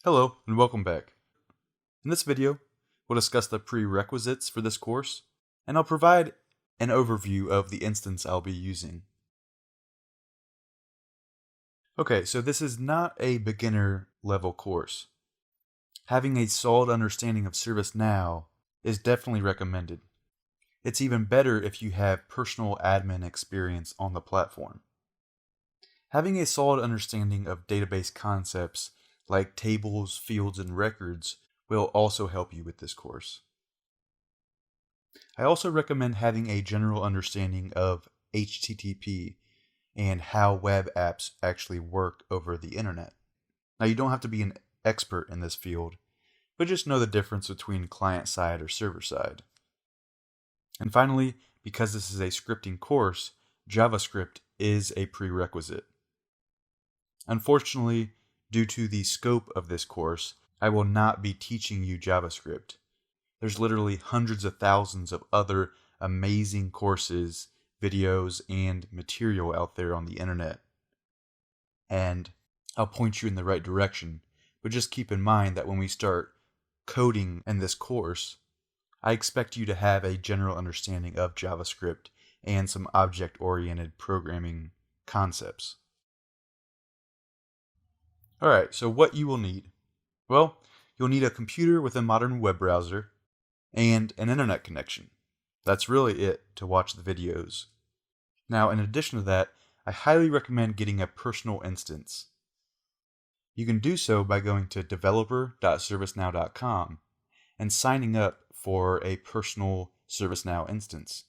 Hello, and welcome back. In this video, we'll discuss the prerequisites for this course, and I'll provide an overview of the instance I'll be using. Okay, so this is not a beginner level course. Having a solid understanding of Servicenow is definitely recommended. It's even better if you have personal admin experience on the platform. Having a solid understanding of database concepts like tables, fields, and records will also help you with this course. I also recommend having a general understanding of HTTP and how web apps actually work over the internet. Now, you don't have to be an expert in this field, but just know the difference between client-side or server-side. And finally, because this is a scripting course, JavaScript is a prerequisite. Unfortunately, due to the scope of this course, I will not be teaching you JavaScript. There's literally hundreds of thousands of other amazing courses, videos, and material out there on the internet. And I'll point you in the right direction, but just keep in mind that when we start coding in this course, I expect you to have a general understanding of JavaScript and some object-oriented programming concepts. Alright, so what you will need. Well, you'll need a computer with a modern web browser and an internet connection. That's really it to watch the videos. Now, in addition to that, I highly recommend getting a personal instance. You can do so by going to developer.servicenow.com and signing up for a personal Servicenow instance.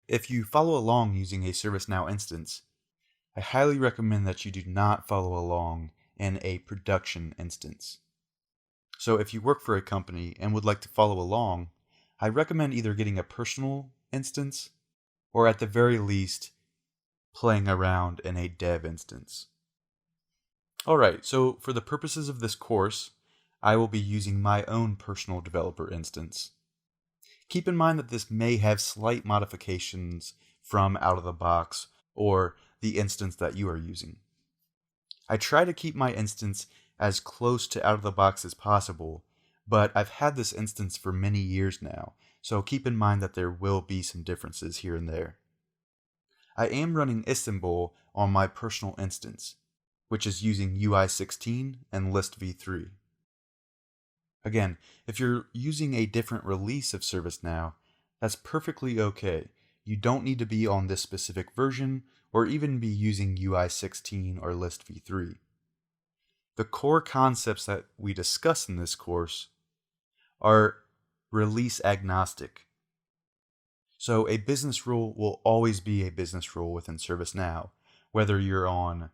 If you follow along using a Servicenow instance, I highly recommend that you do not follow along in a production instance. So if you work for a company and would like to follow along, I recommend either getting a personal instance or at the very least playing around in a dev instance. Alright, so for the purposes of this course, I will be using my own personal developer instance. Keep in mind that this may have slight modifications from out of the box or the instance that you are using. I try to keep my instance as close to out of the box as possible, but I've had this instance for many years now, so keep in mind that there will be some differences here and there. I am running Istanbul on my personal instance, which is using UI16 and List v3. Again, if you're using a different release of Servicenow, that's perfectly okay. You don't need to be on this specific version or even be using UI16 or List v3. The core concepts that we discuss in this course are release agnostic. So a business rule will always be a business rule within Servicenow, whether you're on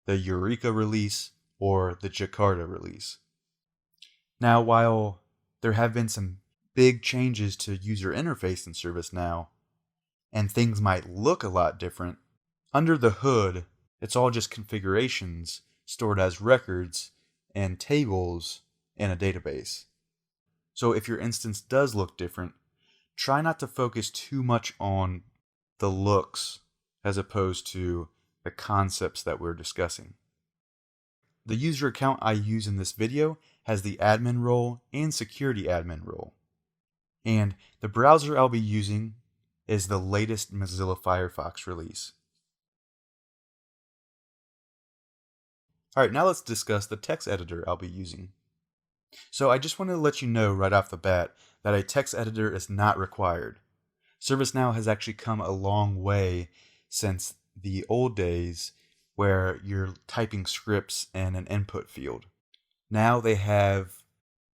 the Eureka release or the Jakarta release. Now, while there have been some big changes to user interface in Servicenow, and things might look a lot different, under the hood, it's all just configurations stored as records and tables in a database. So if your instance does look different, try not to focus too much on the looks as opposed to the concepts that we're discussing. The user account I use in this video has the admin role and security admin role. And the browser I'll be using is the latest Mozilla Firefox release. Alright, now let's discuss the text editor I'll be using. So I just want to let you know right off the bat that a text editor is not required. Servicenow has actually come a long way since the old days where you're typing scripts in an input field. Now they have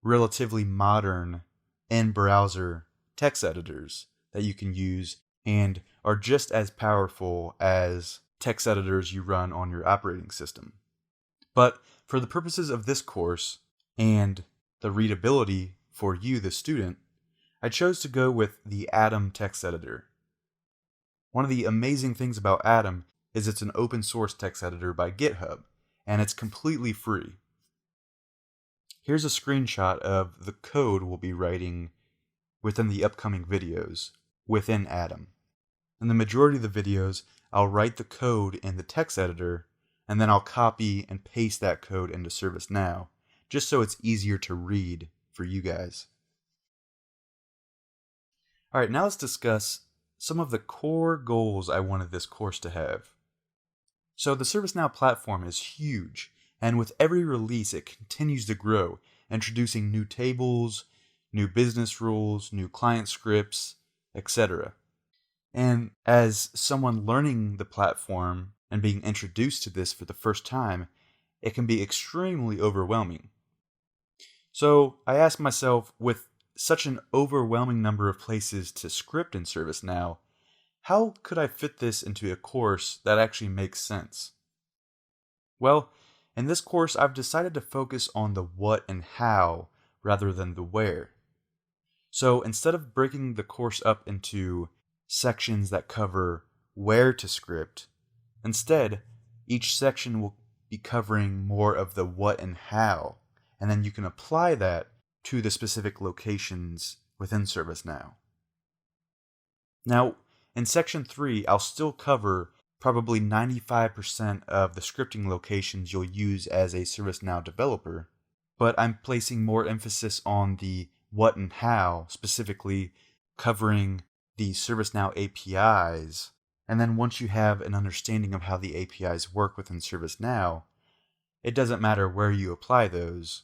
relatively modern in-browser text editors that you can use and are just as powerful as text editors you run on your operating system. But for the purposes of this course and the readability for you, the student, I chose to go with the Atom text editor. One of the amazing things about Atom is it's an open source text editor by GitHub, and it's completely free. Here's a screenshot of the code we'll be writing within the upcoming videos within Atom. In the majority of the videos, I'll write the code in the text editor, and then I'll copy and paste that code into Servicenow just so it's easier to read for you guys. Alright, now let's discuss some of the core goals I wanted this course to have. So the ServiceNow platform is huge, and with every release it continues to grow, introducing new tables, new business rules, new client scripts, etc. And as someone learning the platform and being introduced to this for the first time, it can be extremely overwhelming. So I asked myself, with such an overwhelming number of places to script in ServiceNow, how could I fit this into a course that actually makes sense? Well, in this course I've decided to focus on the what and how rather than the where. So instead of breaking the course up into sections that cover where to script, instead, each section will be covering more of the what and how, and then you can apply that to the specific locations within ServiceNow. Now, in Section 3, I'll still cover probably 95% of the scripting locations you'll use as a ServiceNow developer, but I'm placing more emphasis on the what and how, specifically covering the ServiceNow APIs. And then once you have an understanding of how the APIs work within ServiceNow, it doesn't matter where you apply those,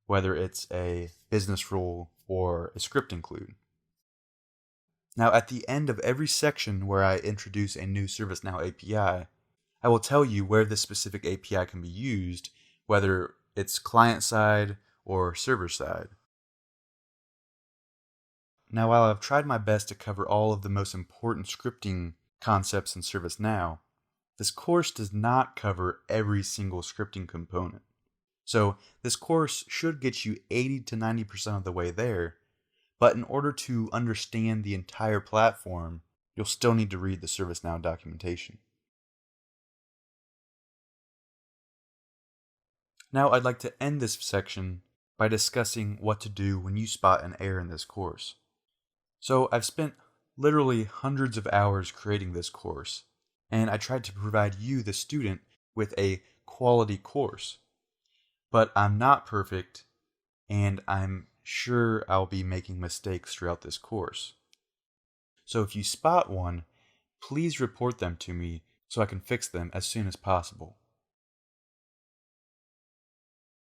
whether it's a business rule or a script include. Now, at the end of every section where I introduce a new ServiceNow API, I will tell you where this specific API can be used, whether it's client-side or server-side. Now, while I've tried my best to cover all of the most important scripting concepts in ServiceNow, this course does not cover every single scripting component. So, this course should get you 80 to 90% of the way there, but in order to understand the entire platform, you'll still need to read the ServiceNow documentation. Now I'd like to end this section by discussing what to do when you spot an error in this course. So I've spent literally hundreds of hours creating this course, and I tried to provide you, the student, with a quality course. But I'm not perfect, and I'm sure I'll be making mistakes throughout this course. So if you spot one, please report them to me so I can fix them as soon as possible.